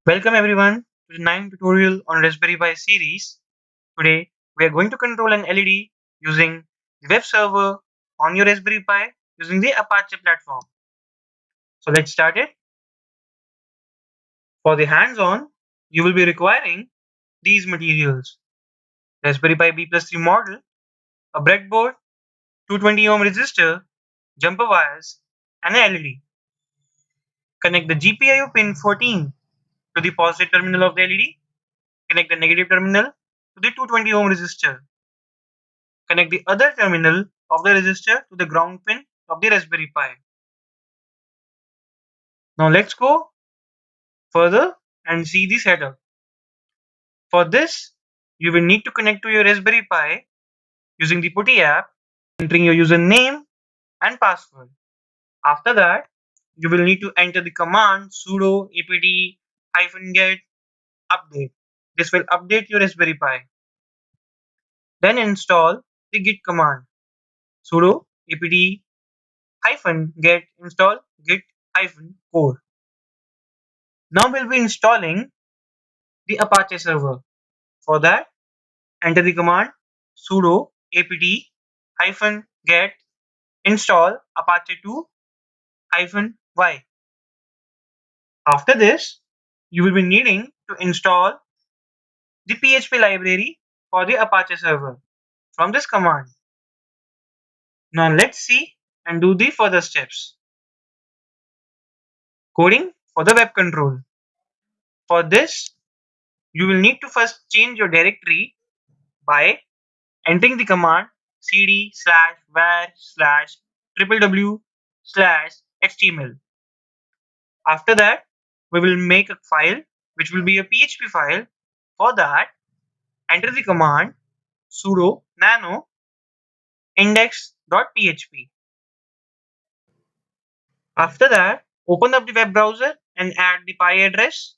Welcome everyone to the 9th tutorial on Raspberry Pi series. Today we are going to control an LED using the web server on your Raspberry Pi using the Apache platform. So let's start it. For the hands-on, you will be requiring these materials: Raspberry Pi B+3 model, a breadboard, 220 ohm resistor, jumper wires, and an LED. Connect the GPIO pin 14 to the positive terminal of the LED. Connect the negative terminal to the 220 ohm resistor. Connect the other terminal of the resistor to the ground pin of the Raspberry Pi. Now let's go further and see the setup. For this, you will need to connect to your Raspberry Pi using the PuTTY app, entering your username and password. After that, you will need to enter the command sudo apt-get update. This will update your Raspberry Pi. Then install the git command sudo apt-get install git-core. Now we'll be installing the Apache server. For that, enter the command sudo apt-get install apache 2-y. After this, you will be needing to install the PHP library for the Apache server from this command. Now let's see and do the further steps. Coding for the web control. For this, you will need to first change your directory by entering the command cd/var/www/html. After that, we will make a file which will be a PHP file. For that, enter the command sudo nano index.php. After that, open up the web browser and add the Pi address.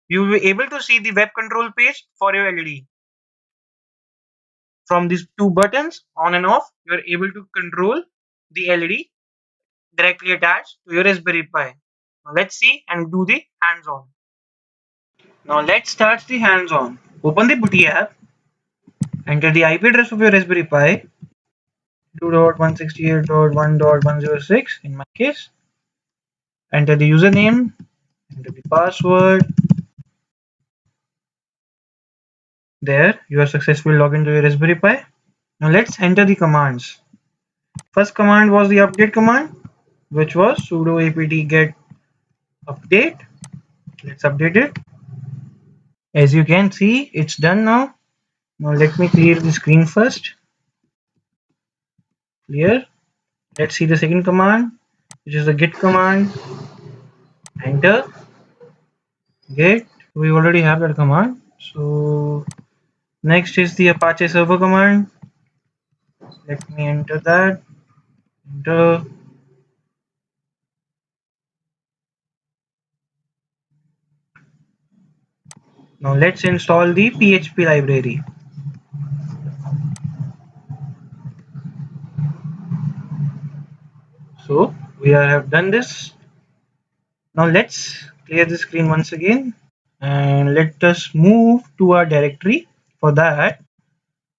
You will be able to see the web control page for your LED. From these two buttons on and off, you are able to control the LED directly attached to your Raspberry Pi. Now let's see and do the hands-on. Now let's start the hands-on. Open the PuTTY app, enter the IP address of your Raspberry Pi 2.168.1.106 in my case. Enter the username, enter the password. There, you are successfully logged into your Raspberry Pi. Now let's enter the commands. First command was the update command, which was sudo apt-get update. Let's update it. As you can see, it's done now. Now let me clear the screen first. Clear. Let's see the second command, which is the git command. Enter. Git. We already have that command. So next is the Apache server command. Let me enter that. Enter. Now let's install the PHP library. So we have done this. Now let's clear the screen once again and let us move to our directory. For that,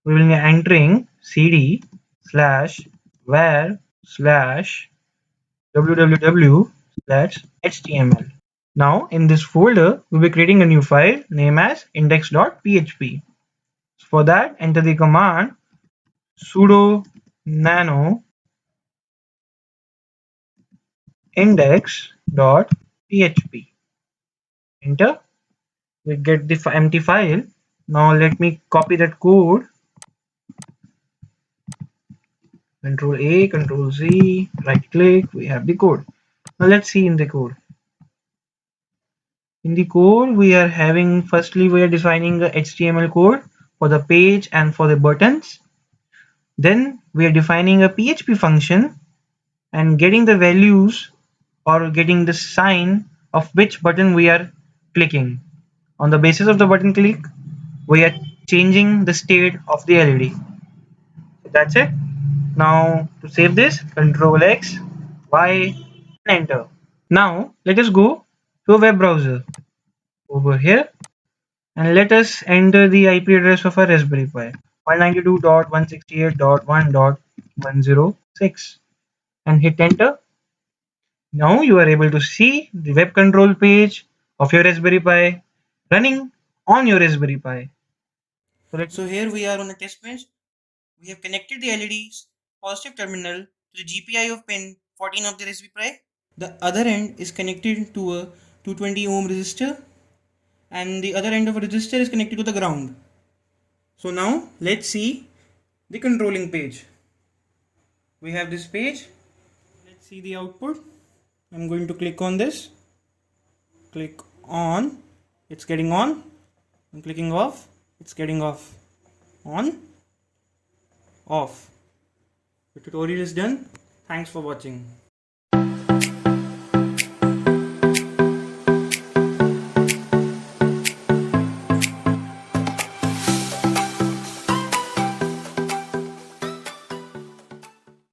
we will be entering cd/var/www/html. Now in this folder, we'll be creating a new file named as index.php. For that, enter the command sudo nano index.php. Enter. We get the empty file. Now let me copy that code. Control A, Control Z, right click, we have the code. Now let's see in the code. In the code, we are having, firstly, we are defining the HTML code for the page and for the buttons. Then we are defining a PHP function and getting the values or getting the sign of which button we are clicking. On the basis of the button click, we are changing the state of the LED. So that's it. Now to save this, Control X, Y, and enter. Now let us go to a web browser. over here, and let us enter the IP address of our Raspberry Pi 192.168.1.106 and hit enter. Now you are able to see the web control page of your Raspberry Pi running on your Raspberry Pi. So here we are on a test bench. We have connected the LED's positive terminal to the GPIO of pin 14 of the Raspberry Pi. The other end is connected to a 220 ohm resistor, and the other end of a resistor is connected to the ground. So now let's see the controlling page. We have this page. Let's see the output. I'm going to click on this. Click on. It's getting on. I'm clicking off. It's getting off. On. Off. The tutorial is done. Thanks for watching.